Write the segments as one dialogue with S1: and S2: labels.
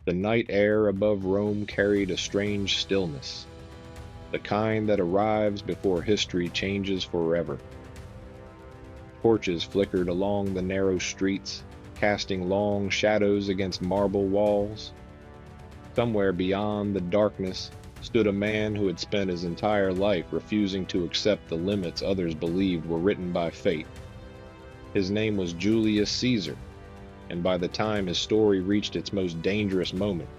S1: The night air above Rome carried a strange stillness, the kind that arrives before history changes forever. Torches flickered along the narrow streets, casting long shadows against marble walls. Somewhere beyond the darkness stood a man who had spent his entire life refusing to accept the limits others believed were written by fate. His name was Julius Caesar, and by the time his story reached its most dangerous moment,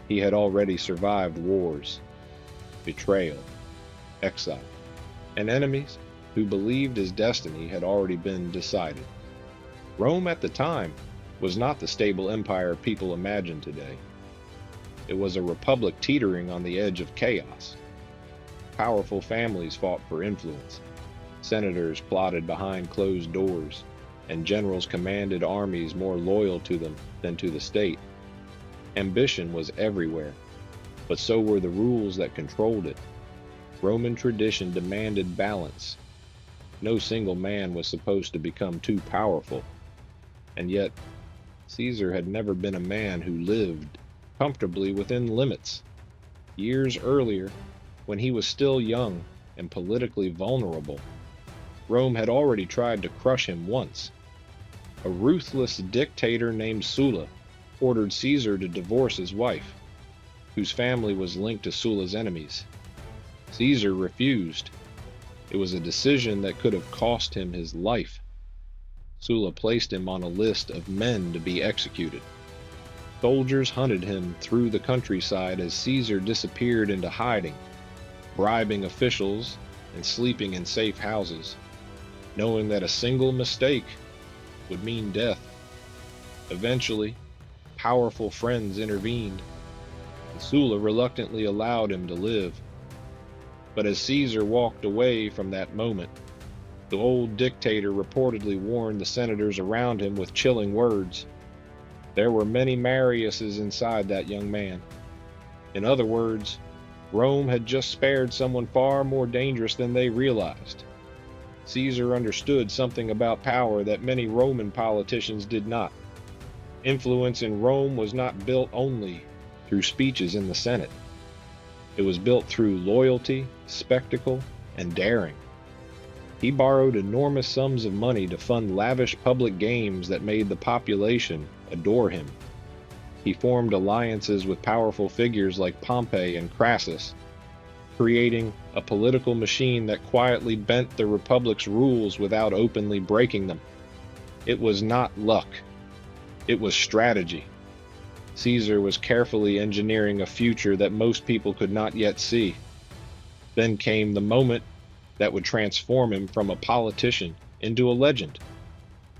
S1: he had already survived wars, betrayal, exile, and enemies who believed his destiny had already been decided. Rome at the time was not the stable empire people imagine today. It was a republic teetering on the edge of chaos. Powerful families fought for influence. Senators plotted behind closed doors, and generals commanded armies more loyal to them than to the state. Ambition was everywhere, but so were the rules that controlled it. Roman tradition demanded balance. No single man was supposed to become too powerful. And yet, Caesar had never been a man who lived comfortably within limits. Years earlier, when he was still young and politically vulnerable, Rome had already tried to crush him once. A ruthless dictator named Sulla ordered Caesar to divorce his wife, whose family was linked to Sulla's enemies. Caesar refused. It was a decision that could have cost him his life. Sulla placed him on a list of men to be executed. Soldiers hunted him through the countryside as Caesar disappeared into hiding, bribing officials and sleeping in safe houses, knowing that a single mistake would mean death. Eventually, powerful friends intervened, and Sulla reluctantly allowed him to live. But as Caesar walked away from that moment, the old dictator reportedly warned the senators around him with chilling words. There were many Mariuses inside that young man. In other words, Rome had just spared someone far more dangerous than they realized. Caesar understood something about power that many Roman politicians did not. Influence in Rome was not built only through speeches in the Senate. It was built through loyalty, spectacle, and daring. He borrowed enormous sums of money to fund lavish public games that made the population adore him. He formed alliances with powerful figures like Pompey and Crassus, creating a political machine that quietly bent the republic's rules without openly breaking them. It was not luck. It was strategy. Caesar was carefully engineering a future that most people could not yet see. Then came the moment that would transform him from a politician into a legend.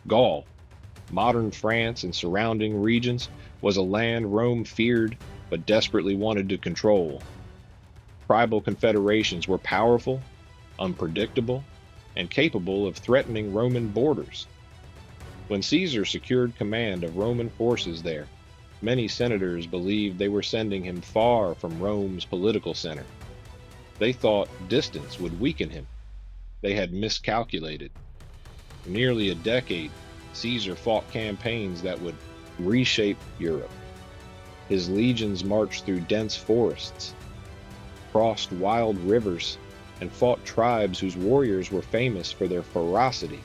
S1: Gaul, modern France and surrounding regions, was a land Rome feared but desperately wanted to control. Tribal confederations were powerful, unpredictable, and capable of threatening Roman borders. When Caesar secured command of Roman forces there, many senators believed they were sending him far from Rome's political center. They thought distance would weaken him. They had miscalculated. For nearly a decade, Caesar fought campaigns that would reshape Europe. His legions marched through dense forests, crossed wild rivers, and fought tribes whose warriors were famous for their ferocity.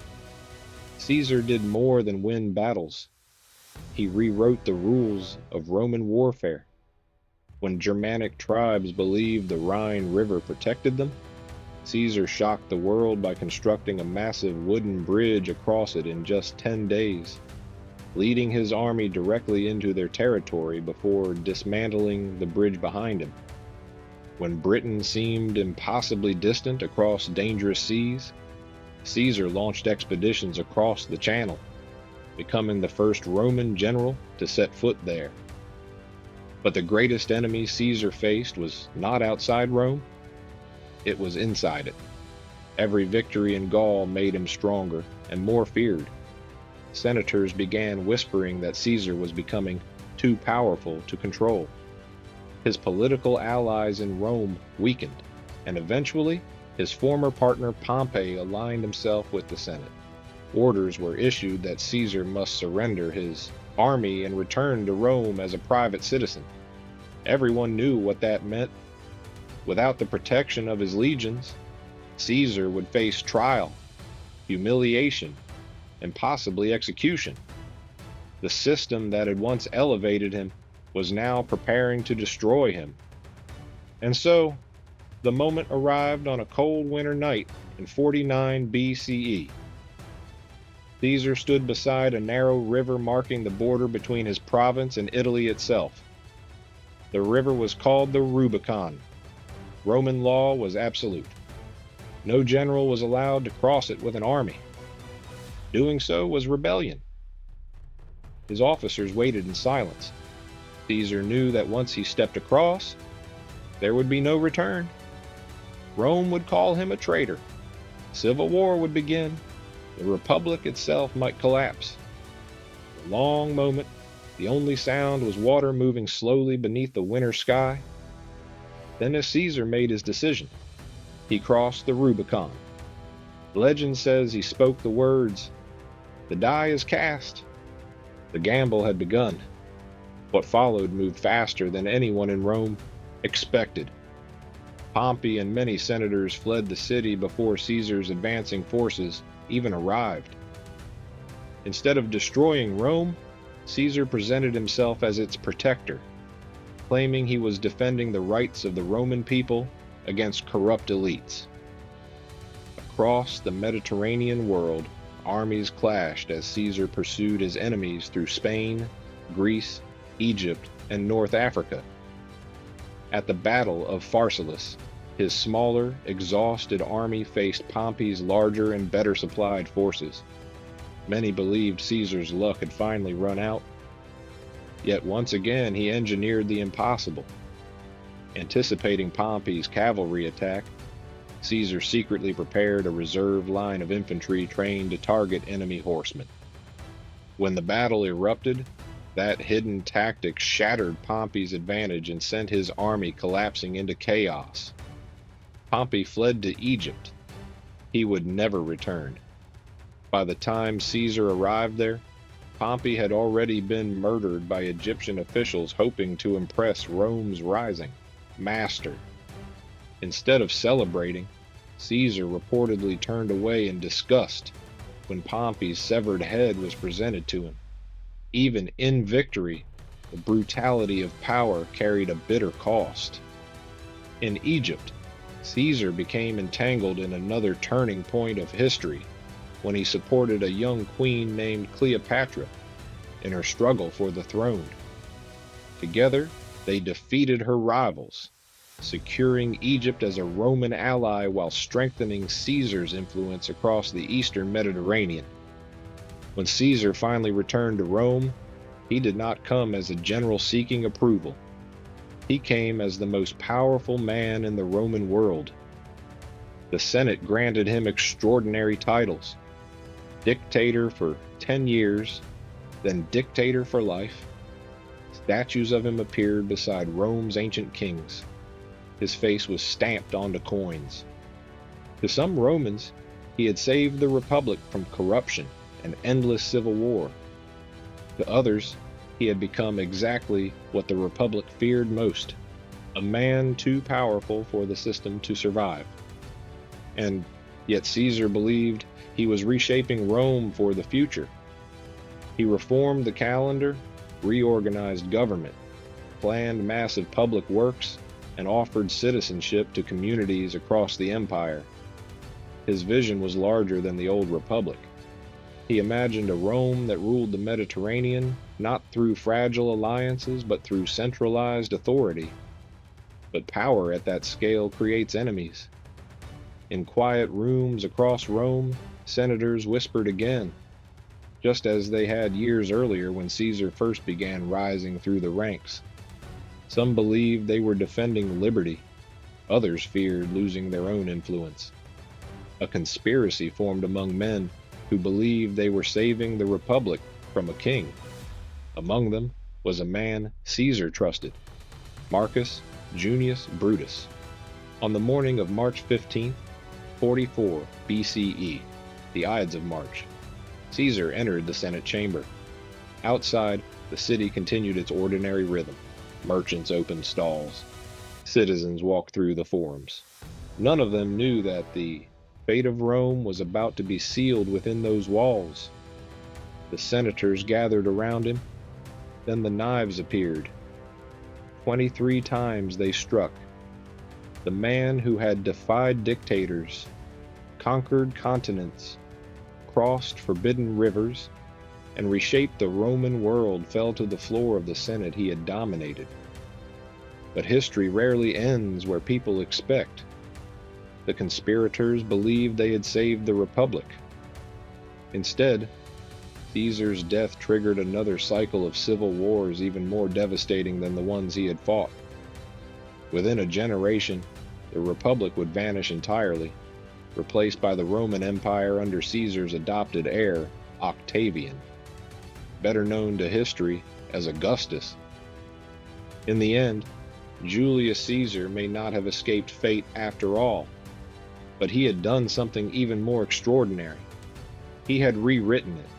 S1: Caesar did more than win battles. He rewrote the rules of Roman warfare. When Germanic tribes believed the Rhine River protected them, Caesar shocked the world by constructing a massive wooden bridge across it in just 10 days, leading his army directly into their territory before dismantling the bridge behind him. When Britain seemed impossibly distant across dangerous seas, Caesar launched expeditions across the Channel, becoming the first Roman general to set foot there. But the greatest enemy Caesar faced was not outside Rome, it was inside it. Every victory in Gaul made him stronger and more feared. Senators began whispering that Caesar was becoming too powerful to control. His political allies in Rome weakened, and eventually his former partner Pompey aligned himself with the Senate. Orders were issued that Caesar must surrender his army and returned to Rome as a private citizen. Everyone knew what that meant. Without the protection of his legions, Caesar would face trial, humiliation, and possibly execution. The system that had once elevated him was now preparing to destroy him. And so, the moment arrived on a cold winter night in 49 BCE. Caesar stood beside a narrow river marking the border between his province and Italy itself. The river was called the Rubicon. Roman law was absolute. No general was allowed to cross it with an army. Doing so was rebellion. His officers waited in silence. Caesar knew that once he stepped across, there would be no return. Rome would call him a traitor. Civil war would begin. The Republic itself might collapse. For a long moment, the only sound was water moving slowly beneath the winter sky. Then as Caesar made his decision, he crossed the Rubicon. Legend says he spoke the words, "The die is cast." The gamble had begun. What followed moved faster than anyone in Rome expected. Pompey and many senators fled the city before Caesar's advancing forces even arrived. Instead of destroying Rome, Caesar presented himself as its protector, claiming he was defending the rights of the Roman people against corrupt elites. Across the Mediterranean world, armies clashed as Caesar pursued his enemies through Spain, Greece, Egypt, and North Africa. At the Battle of Pharsalus, his smaller, exhausted army faced Pompey's larger and better supplied forces. Many believed Caesar's luck had finally run out. Yet once again he engineered the impossible. Anticipating Pompey's cavalry attack, Caesar secretly prepared a reserve line of infantry trained to target enemy horsemen. When the battle erupted, that hidden tactic shattered Pompey's advantage and sent his army collapsing into chaos. Pompey fled to Egypt. He would never return. By the time Caesar arrived there, Pompey had already been murdered by Egyptian officials hoping to impress Rome's rising master. Instead of celebrating, Caesar reportedly turned away in disgust when Pompey's severed head was presented to him. Even in victory, the brutality of power carried a bitter cost. In Egypt, Caesar became entangled in another turning point of history when he supported a young queen named Cleopatra in her struggle for the throne. Together, they defeated her rivals, securing Egypt as a Roman ally while strengthening Caesar's influence across the eastern Mediterranean. When Caesar finally returned to Rome, he did not come as a general seeking approval. He came as the most powerful man in the Roman world. The Senate granted him extraordinary titles: dictator for 10 years, then dictator for life. Statues of him appeared beside Rome's ancient kings. His face was stamped onto coins. To some Romans, he had saved the Republic from corruption and endless civil war. To others, he had become exactly what the Republic feared most: a man too powerful for the system to survive. And yet Caesar believed he was reshaping Rome for the future. He reformed the calendar, reorganized government, planned massive public works, and offered citizenship to communities across the empire. His vision was larger than the old Republic. He imagined a Rome that ruled the Mediterranean not through fragile alliances but through centralized authority. But power at that scale creates enemies. In quiet rooms across Rome, senators whispered again, just as they had years earlier when Caesar first began rising through the ranks. Some believed they were defending liberty. Others feared losing their own influence. A conspiracy formed among men who believed they were saving the Republic from a king. Among them was a man Caesar trusted, Marcus Junius Brutus. On the morning of March 15th, 44 BCE, the Ides of March, Caesar entered the Senate chamber. Outside, the city continued its ordinary rhythm. Merchants opened stalls. Citizens walked through the forums. None of them knew that the fate of Rome was about to be sealed within those walls. The senators gathered around him. Then the knives appeared. 23 times they struck. The man who had defied dictators, conquered continents, crossed forbidden rivers, and reshaped the Roman world fell to the floor of the Senate he had dominated. But history rarely ends where people expect. The conspirators believed they had saved the Republic. Instead, Caesar's death triggered another cycle of civil wars even more devastating than the ones he had fought. Within a generation, the Republic would vanish entirely, replaced by the Roman Empire under Caesar's adopted heir, Octavian, better known to history as Augustus. In the end, Julius Caesar may not have escaped fate after all, but he had done something even more extraordinary. He had rewritten it.